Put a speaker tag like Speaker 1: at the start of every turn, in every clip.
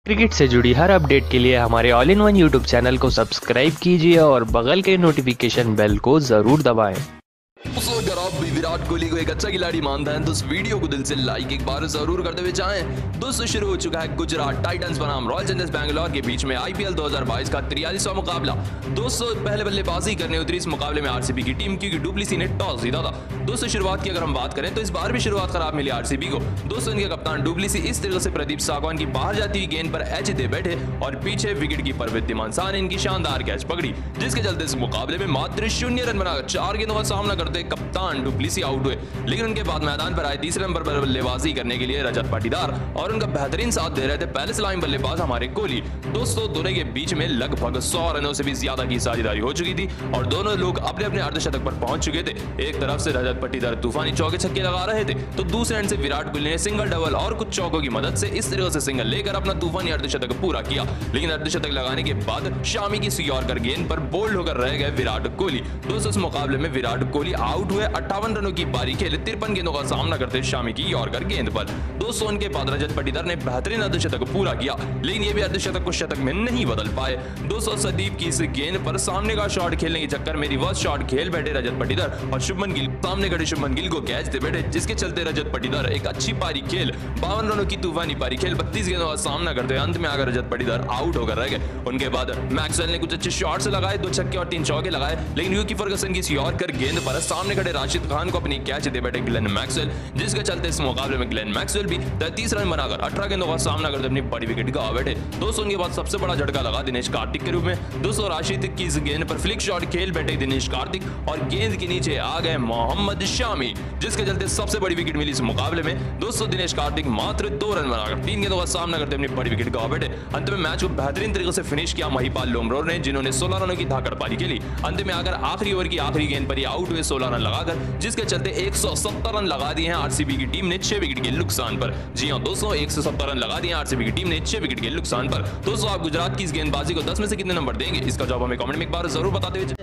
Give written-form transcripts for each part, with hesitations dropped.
Speaker 1: Cricket से जुड़ी हर update के लिए हमारे all in one YouTube channel को सब्सक्राइब कीजिए और बगल के नोटिफिकेशन बेल को जरूर दबाएं।
Speaker 2: दोस्तों, अगर आप भी विराट कोहली को एक अच्छा खिलाड़ी मानते हैं तो इस वीडियो को दिल से लाइक एक बार जरूर करते हुए जाएं। दोस्तों, शुरू हो चुका है गुजरात टाइटंस बनाम रॉयल चैलेंजर्स बैंगलोर के बीच में आईपीएल 2022 का 43वां मुकाबला। दोस्तों, पहले बल्लेबाजी करने उतरी इस मुकाबले में आरसीबी की टीम, क्योंकि डुप्लेसी ने टॉस जीता था। दोस्तों, शुरुआत की अगर हम बात करें तो इस बार भी शुरुआत खराब मिली आरसीबी को। दोस्तों, इनके कप्तान डुप्लेसी इस तरह से प्रदीप सागवान की बाहर जाती हुई गेंद पर एच दे बैठे और पीछे विकेट कीपर विद्यमान सा ने इनकी शानदार कैच पकड़ी, जिसके चलते इस मुकाबले में मात्र 0 रन बनाकर 4 गेंदों का सामना करते कप्तान डुप्लेसी आउट हुए। लेकिन उनके बाद मैदान पर आए तीसरे नंबर पर बल्लेबाजी करने के लिए रजत पाटीदार और उनका बेहतरीन साथ दे रहे थे पहले से लाइन बल्लेबाज हमारे कोहली। दोस्तों, दोनों के बीच में लगभग 100 रनों से भी ज्यादा की साझेदारी हो चुकी थी और दोनों लोग अपने अपने अर्धशतक पर पहुंच चुके थे। एक तरफ से रजत पाटीदार तूफानी चौके छक्के लगा रहे थे तो दूसरे एंड से विराट कोहली ने सिंगल डबल और कुछ चौकों की मदद से इस तरह से सिंगल लेकर अपना तूफानी अर्धशतक पूरा किया। लेकिन अर्धशतक लगाने के बाद शामी की यॉर्कर गेंद पर बोल्ड होकर रह गए विराट कोहली। दोस्तों, इस मुकाबले में विराट कोहली आउट हुए 58 रनों की पारी खेले 53 गेंदों का सामना करते शामी की यॉर्कर गेंद पर। दोस्तों, उनके बाद रजत पाटीदार ने बेहतरीन अर्धशतक पूरा किया, लेकिन ये भी अर्धशतक को शतक में नहीं बदल पाए। दोस्तों, संदीप की इस गेंद पर सामने का शॉट खेलने के चक्कर में रिवर्स शॉट खेल बैठे रजत पाटीदार और शुभमन गिल सामने खड़े शुभमन गिल को कैच दे बैठे, जिसके चलते रजत पाटीदार एक अच्छी पारी खेल 52 रनों की तूफानी पारी खेल 32 गेंदों का सामना करते अंत में आकर रजत पाटीदार आउट होकर रह गए। उनके बाद मैक्सवेल ने कुछ अच्छे शॉट्स लगाए, 2 छक्के और 3 चौके लगाए, लेकिन यूकी फर्गसन की यॉर्कर गेंद पर सामने खड़े राशिद खान को अपनी कैच दे बैठे ग्लेन मैक्सवेल, जिसके चलते इस मुकाबले में ग्लेन मैक्सवेल भी 33 रन बनाकर 18 गेंदों का सामना करते अपनी बड़ी विकेट गवा बैठे। दोस्तों, उनके बाद सबसे बड़ा झटका लगा दिनेश कार्तिक के रूप में। दोस्तों, राशिद की इस गेंद पर फ्लिक शॉट खेल बैठे दिनेश कार्तिक और गेंद के नीचे आ गए मोहम्मद शामी, जिसके चलते सबसे बड़ी विकेट मिली इस मुकाबले में। दोस्तों, दिनेश कार्तिक मात्र 2 रन बनाकर 3 गेंदों का सामना करते अपनी बड़ी विकेट गवा बैठे। अंत में मैच को बेहतरीन तरीके से फिनिश किया महिपाल लोमरोर ने, जिन्होंने 16 रनों की धाकड़ पारी खेली। अंत में आकर आखिरी ओवर की आखिरी गेंद पर ही आउट हुए 16 रन लगाकर, जिसके चलते 170 रन लगा दिए हैं आरसीबी की टीम ने 6 विकेट के नुकसान पर। जी हां दोस्तों, 170 रन लगा दिए आरसीबी की टीम ने 6 विकेट के नुकसान पर। दोस्तों, आप गुजरात की इस गेंदबाजी को 10 में से कितने नंबर देंगे, इसका जवाब हमें कमेंट में एक बार जरूर बताते हुए।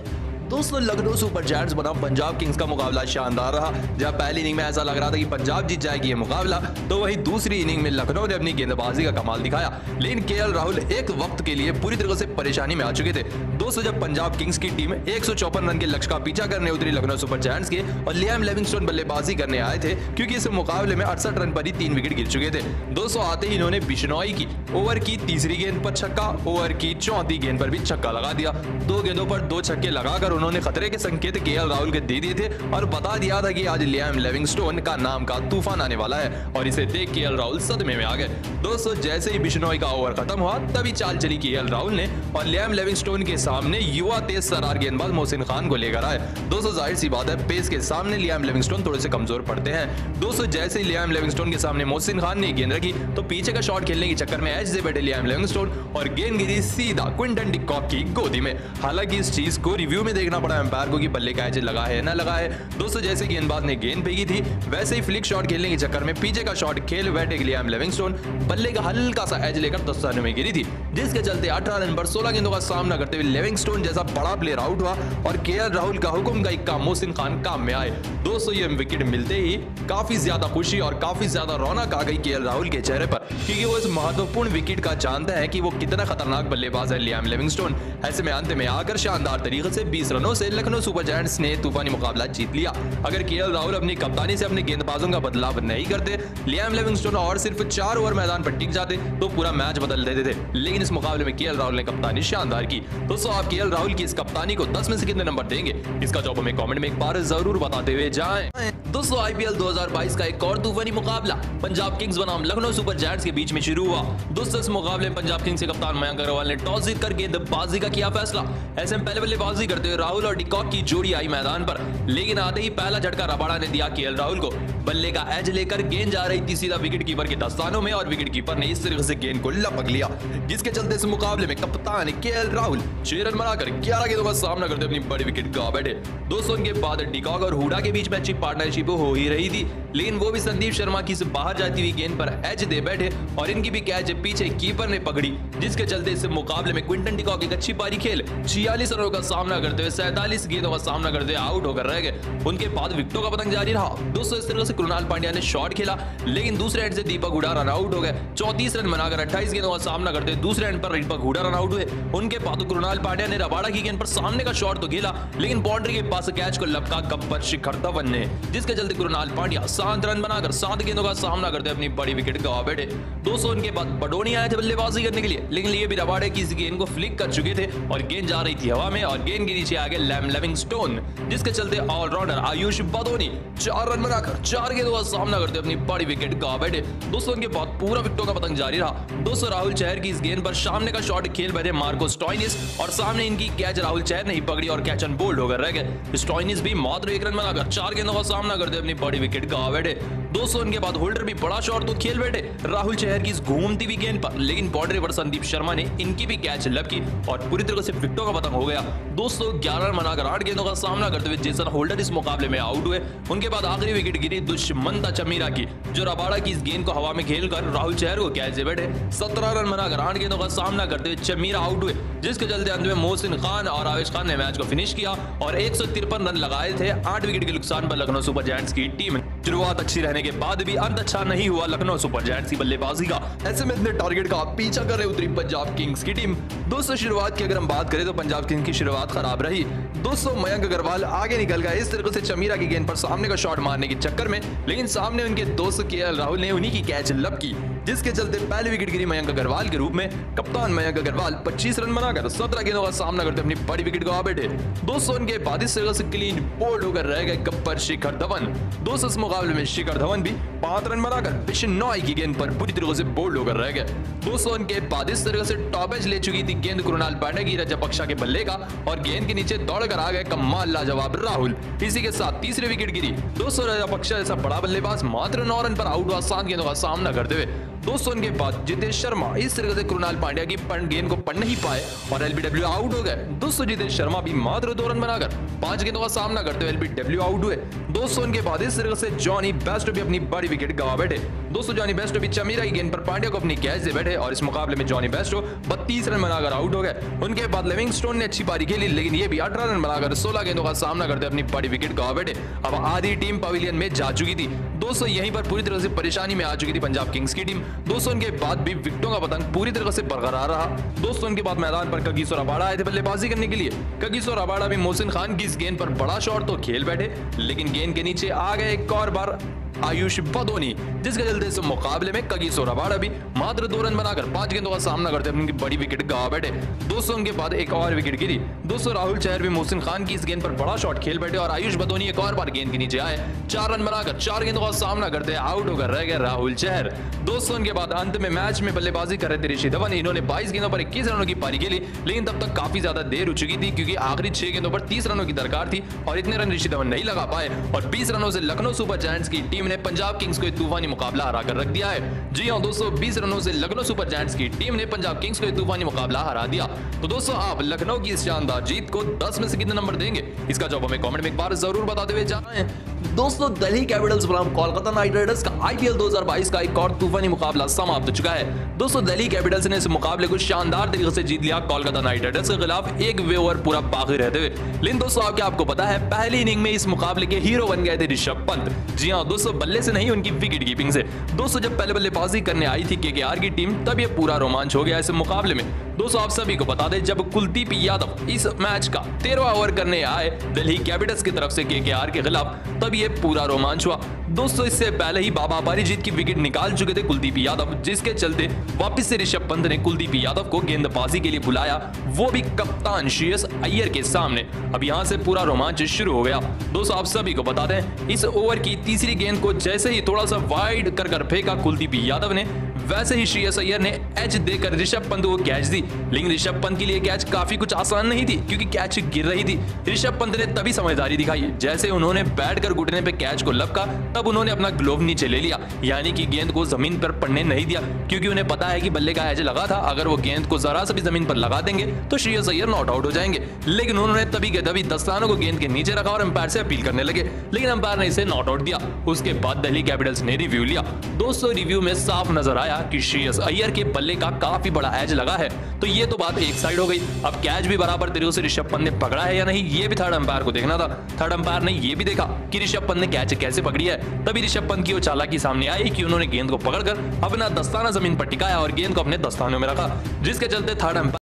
Speaker 2: दोस्तों, लखनऊ सुपर जायंट्स बनाम पंजाब किंग्स का मुकाबला शानदार रहा। जब पहली इनिंग में ऐसा लग रहा था कि पंजाब जीत जाएगी ये मुकाबला, तो वही दूसरी इनिंग में लखनऊ ने अपनी गेंदबाजी का कमाल दिखाया। लेकिन केएल राहुल एक वक्त के लिए पूरी तरह से परेशानी में आ चुके थे। दोस्तों, जब पंजाब किंग्स की टीम 154 रन के लक्ष्य का पीछा करने उतरी लखनऊ सुपर जायंट्स के और लियाम लिविंगस्टोन बल्लेबाजी करने आए थे, क्योंकि इस मुकाबले में 68 रन पर ही 3 विकेट गिर चुके थे। दोस्तों, आते ही इन्होंने बिश्नोई की ओवर की तीसरी गेंद पर छक्का, ओवर की चौथी गेंद पर भी छक्का लगा दिया। 2 गेंदों पर 2 छक्के लगाकर उन्होंने खतरे के संकेत केएल राहुल के दे दिए थे और बता दिया था कि आज लियाम लिविंगस्टोन का नाम का तूफान आने वाला है, और इसे देख केएल राहुल सदमे में आ गए। दोस्तों, जैसे ही बिश्नोई का ओवर खत्म हुआ तभी चाल चली केएल राहुल ने और लियाम लिविंगस्टोन के सामने युवा तेज तर्रार गेंदबाज मोहसिन खान को लेकर आए। दोस्तों, जाहिर सी बात है पेस के सामने लियाम लिविंगस्टोन थोड़े से कमजोर पड़ते हैं। दोस्तों, जैसे ही लियाम लिविंगस्टोन के सामने मोहसिन खान ने गेंद रखी तो पीछे का शॉट खेलने के चक्कर में एच से बैठे लियाम लिविंगस्टोन और गेंद गिरी सीधा क्विंटन डी कॉक की गोदी में। हालांकि इस चीज को रिव्यू में देखना पड़ा एम्पायर को कि बल्ले का एज लगा है ना लगा है। दोस्तों, जैसे गेंदबाज ने गेंद फेंकी थी वैसे ही फ्लिक शॉट खेलने के चक्कर में पीछे का शॉट खेल बैठे लियाम लिविंगस्टोन बल्ले का हल्का सा एज लेकर 10 रन में गिरी थी, जिसके चलते 18 रन पर 16 गेंदों का सामना करते हुए लिविंगस्टोन जैसा बड़ा प्लेयर आउट हुआ और केएल राहुल का हुक्म का इक्का मोहसिन खान काम में आए। दोस्तों, ये विकेट मिलते ही काफी ज्यादा खुशी और काफी ज्यादा रौनक आ गई केएल राहुल के चेहरे पर, क्योंकि वो इस महत्वपूर्ण विकेट का जानता है कि वो कितना खतरनाक बल्लेबाज है लियाम लिविंगस्टोन। ऐसे में अंत में आकर शानदार तरीके से 20 रनों से लखनऊ सुपर जायंट्स ने तूफानी मुकाबला जीत लिया। अगर केएल राहुल अपनी कप्तानी से अपने गेंदबाजों का बदलाव नहीं करते, लियाम लिविंगस्टोन और सिर्फ 4 ओवर मैदान पर टिक जाते तो पूरा मैच बदल देते थे। लेकिन इस मुकाबले में केएल राहुल ने कप्तानी शानदार की। दोस्तों, आप केएल राहुल की इस कप्तानी को 10 में से कितने नंबर देंगे, इसका जवाब हमें कमेंट में एक बार जरूर बताते हुए जाएं। दोस्तों, आईपीएल 2022 का एक और तूफानी मुकाबला पंजाब किंग्स बनाम लखनऊ सुपर जायंट्स के बीच में शुरू हुआ। दोस्तों, इस मुकाबले में पंजाब किंग्स के कप्तान मयंक अग्रवाल ने टॉस जीतकर गेंदबाजी का किया फैसला। ऐसे में पहले बल्लेबाजी करते हुए राहुल और डिकॉक की जोड़ी आई मैदान पर, लेकिन आते ही पहला झटका रबाड़ा ने दिया केएल राहुल को। बल्ले का एज लेकर गेंद जा रही थी सीधा विकेट कीपर के दस्तानों में और विकेट कीपर ने इस तरीके से गेंद को लपक लिया, जिसके चलते इस मुकाबले में कप्तान केएल राहुल 6 रन बनाकर 11 गेंदों का सामना करते अपनी बड़ी विकेट गवा बैठे। दोस्तों, उनके बाद डिकॉक और हुडा के बीच में अच्छी पार्टनरशिप हो ही रही थी, लेकिन वो भी संदीप शर्मा की बाहर जाती हुई गेंद पर एच दे बैठे और इनकी भी कैच पीछे कीपर ने पकड़ी, जिसके चलते इस मुकाबले में क्विंटन डी कॉक एक अच्छी पारी खेल 46 रनों का सामना करते हुए में 47 गेंदों का सामना करते आउट होकर रह गए। उनके बाद विकेटों का पतंग जारी रहा। दोस्तों इस तरह से कृणाल पांड्या ने शॉट खेला, लेकिन दूसरे एंड से दीपक हुडा रन आउट हो गए। 34 रन बनाकर 28 गेंदों का सामना करते दूसरे एंड पर दीपक हुडा रन आउट हुए। उनके बाद कृणाल पांड्या ने रबाड़ा की गेंद पर सामने का शॉट तो खेला, लेकिन बाउंड्री के पास कैच को लपका गब्बर शिखर धवन ने, जिसके चलते कृणाल पांड्या 7 रन बनाकर 7 गेंदों का सामना करते अपनी बड़ी विकेट गवा बैठे। दोस्तों उनके बाद बडोनी आए थे बल्लेबाजी करने के लिए, लेकिन ये भी रबाड़े की इस गेंद को फ्लिक कर चुके थे और गेंद जा रही थी हवा में और गेंद के नीचे आ गए लैम लिविंगस्टोन, जिसके चलते ऑलराउंडर आयुष बडोनी 4 रन बनाकर 4 गेंदों का सामना करते अपनी बड़ी विकेट गवा बैठे। दोस्तों उनके बाद पूरा विकेटों का पतंग जारी रहा। दोस्तों राहुल चहर की इस गेंद पर सामने का शॉट खेल बैठे मार्को स्टोइनिस और सामने इनकी कैच राहुल चहर ने ही पकड़ी और कैच एंड बोल्ड होकर रह गए। स्टोइनिस भी मात्र 1 रन बनाकर 4 गेंदों का सामना करते अपनी बड़ी विकेट गवा बैठे। दोस्तों उनके बाद होल्डर भी बड़ा शॉट तो खेल बैठे राहुल चहर की इस घूमती हुई गेंद पर, लेकिन बाउंड्री पर संदीप शर्मा ने इनकी भी कैच लपकी और पूरी तरह से विकेटों का पतंग हो गया। दोस्तों 11 रन बनाकर 8 गेंदों का सामना करते हुए जेसन होल्डर इस मुकाबले में आउट हुए। उनके बाद आखिरी विकेट गिरी दुष्मंता चमीरा की, जो रबाड़ा की इस गेंद को हवा में खेलकर राहुल चहर को कैच दे बैठे। 17 रन बनाकर 8 गेंदों का सामना करते हुए चमीरा आउट हुए, जिसके चलते अंत में मोहसिन खान और आवेश खान ने मैच को फिनिश किया और 153 रन लगाए थे 8 विकेट के नुकसान पर लखनऊ सुपर जायंट्स की टीम। शुरुआत अच्छी रहने के बाद भी अंत अच्छा नहीं हुआ लखनऊ सुपर जायंट्स की बल्लेबाजी का। ऐसे में इतने टारगेट का पीछा कर रहे उतरी पंजाब किंग्स की टीम। दोस्तों शुरुआत की अगर हम बात करें तो पंजाब किंग्स की शुरुआत खराब रही। दोस्तों मयंक अग्रवाल आगे निकल गए इस तरह से चमीरा की गेंद पर सामने का शॉट मारने के चक्कर में, लेकिन सामने उनके दोस्त केएल राहुल ने उन्हीं की कैच लपकी, जिसके चलते पहली विकेट गिरी मयंक अग्रवाल के रूप में। कप्तान मयंक अग्रवाल 25 रन बनाकर 17 गेंदों का सामना करते अपनी बड़ी विकेट गवा बैठे। दोस्तों उनके बाद इस तरह से क्लीन बोल्ड होकर रह गए गब्बर शिखर धवन। दोस्तों इस मुकाबले में शिखर धवन भी 5 रन बनाकर बिश्नोई की गेंद पर बुरी तरह से बोल्ड होकर रह गए। दोस्तों उनके बाद इस तरह से टॉप एज ले चुकी थी गेंद कृणाल पांड्या की रजपक्षा के बल्ले का और गेंद के नीचे दौड़कर आ गए कमाल लाजवाब राहुल। इसी के साथ तीसरी विकेट गिरी। दोस्तों रजपक्षा जैसा बड़ा बल्लेबाज मात्र 9 रन पर आउट हुआ 7 गेंदों का सामना करते हुए। दोस्तों उनके बाद जितेश शर्मा इस तरह से कृणाल पांड्या की गेंद को पढ़ नहीं पाए और एलबीडब्ल्यू आउट हो गए। दोस्तों जितेश शर्मा भी मात्र 2 रन बनाकर 5 गेंदों का सामना करते हुए एलबीडब्ल्यू आउट हुए। दोस्तों उनके बाद इस तरह से जॉनी बेस्टो भी अपनी बड़ी विकेट गवा बैठे। दोस्तों जॉनी बेस्टो भी चमीरा की गेंद पर पांड्या को अपनी कैच दे बैठे और इस मुकाबले में जॉनी बेस्टो 32 रन बनाकर आउट हो गए। उनके बाद लिविंगस्टोन ने अच्छी पारी खेली, लेकिन ये भी 18 रन बनाकर 16 गेंदों का सामना करते अपनी बड़ी विकेट गवा बैठे। अब आधी टीम पवेलियन में जा चुकी थी। दोस्तों यहीं पर पूरी तरह से परेशानी में आ चुकी थी पंजाब किंग्स की टीम। दोस्तों उनके बाद भी विकेटों का पतंग पूरी तरह से बरकरार रहा। दोस्तों उनके बाद मैदान पर कगिसो रबाड़ा आए थे बल्लेबाजी करने के लिए। कगिसो रबाड़ा भी मोहसिन खान की इस गेंद पर बड़ा शॉट तो खेल बैठे, लेकिन गेंद के नीचे आ गए एक और बार आयुष बडोनी, जिसके चलते इस मुकाबले में कगिसो रबाड़ा भी मात्र 2 रन बनाकर 5 गेंदों का सामना करते अपनी बड़ी विकेट गवा बैठे। दोस्तों उनके बाद एक और विकेट गिरी। दोस्तों राहुल चहर भी मोहसिन खान की इस गेंद पर बड़ा शॉट खेल बैठे और आयुष बडोनी एक और बार गेंद के नीचे आए। 4 रन बनाकर 4 गेंदों का सामना करते आउट होकर रह गए राहुल चहर। दोस्तों उनके बाद अंत में मैच में बल्लेबाजी कर रहे थे ऋषि धवन। इन्होंने 22 गेंदों पर 21 रनों की पारी खेली, लेकिन तब तक काफी ज्यादा देर हो चुकी थी क्योंकि आखिरी 6 गेंदों पर 30 रनों की दरकार थी और इतने रन ऋषि धवन नहीं लगा पाए और 20 रनों से लखनऊ सुपर जायंट्स की टीम ने पंजाब किंग्स को तूफानी मुकाबला हरा कर रख दिया है। जी हां दोस्तों 20 रनों से लखनऊ सुपर जायंट्स की टीम ने पंजाब किंग्स को तूफानी मुकाबला हरा दिया। तो दोस्तों आप लखनऊ की इस शानदार जीत को 10 में से कितने नंबर देंगे, इसका जवाब हमें कमेंट में एक बार जरूर बताते हुए जाना है। दोस्तों दिल्ली कैपिटल्स बनाम कोलकाता नाइट राइडर्स का आईपीएल 2022 का एक और तूफानी मुकाबला समाप्त हो चुका है। दोस्तों दिल्ली कैपिटल्स ने इस मुकाबले को शानदार तरीके से जीत लिया कोलकाता नाइट राइडर्स के खिलाफ एक ओवर पूरा बाकी रहते हुए। लेकिन दोस्तों क्या आपको पता है पहली इनिंग में इस मुकाबले के हीरो बन गए थे ऋषभ पंत। जी हां दोस्तों बल्ले से नहीं उनकी विकेट कीपिंग से। दोस्तों जब पहले बल्लेबाजी करने आई थी केकेआर की टीम तब ये पूरा रोमांच हो गया इस मुकाबले में। दोस्तों आप सभी को बता दें जब कुलदीप यादव इस मैच का 13वां ओवर करने आए दिल्ली कैपिटल्स की तरफ से केकेआर के खिलाफ तब ये पूरा रोमांच हुआ। दोस्तों इससे पहले ही बाबा अपारिजीत की विकेट निकाल चुके थे कुलदीप यादव, जिसके चलते वापस से ऋषभ पंत ने कुलदीप यादव को गेंदबाजी के लिए बुलाया, वो भी कप्तान श्रेयस अय्यर के सामने। अब यहां से पूरा रोमांच शुरू हो गया। दोस्तों आप सभी को बता दें इस ओवर की तीसरी गेंद को जैसे ही थोड़ा सा वाइड कर फेंका कुलदीप यादव ने, वैसे ही श्रेयस अय्यर ने एज देकर ऋषभ पंत को कैच दी। लेकिन ऋषभ पंत के लिए कैच काफी कुछ आसान नहीं थी क्योंकि कैच गिर रही थी। ऋषभ पंत ने तभी समझदारी दिखाई जैसे उन्होंने बैठकर घुटने पे कैच को लपका, तब उन्होंने अपना ग्लोव नीचे ले लिया, यानी कि गेंद को जमीन पर पड़ने नहीं दिया, क्योंकि उन्हें पता है कि बल्ले का एज लगा था। अगर वो गेंद को जरा सा भी जमीन पर लगा देंगे तो श्रेयस अय्यर नॉट आउट हो जाएंगे। लेकिन उन्होंने तभी के तभी दस्तानों को गेंद के नीचे रखा और अंपायर से अपील करने लगे, लेकिन अंपायर ने इसे नॉट आउट दिया। उसके बाद दिल्ली कैपिटल्स ने रिव्यू लिया। दोस्तों रिव्यू में साफ नजर आया कि श्रेयस अय्यर के बल्ले का काफी बड़ा एज लगा है। तो ये तो बात एक साइड हो गई। अब कैच भी बराबर तरीके से ऋषभ पंत ने पकड़ा है या नहीं, ये भी थर्ड अंपायर को देखना था। थर्ड अंपायर ने ये भी देखा कि ऋषभ पंत ने कैच कैसे पकड़ी है। तभी ऋषभ पंत की वो चालाकी सामने आई कि उन्होंने गेंद को पकड़कर अपना दस्ताना जमीन पर टिकाया और गेंद को अपने दस्तानों में रखा, जिसके चलते थर्ड अंपायर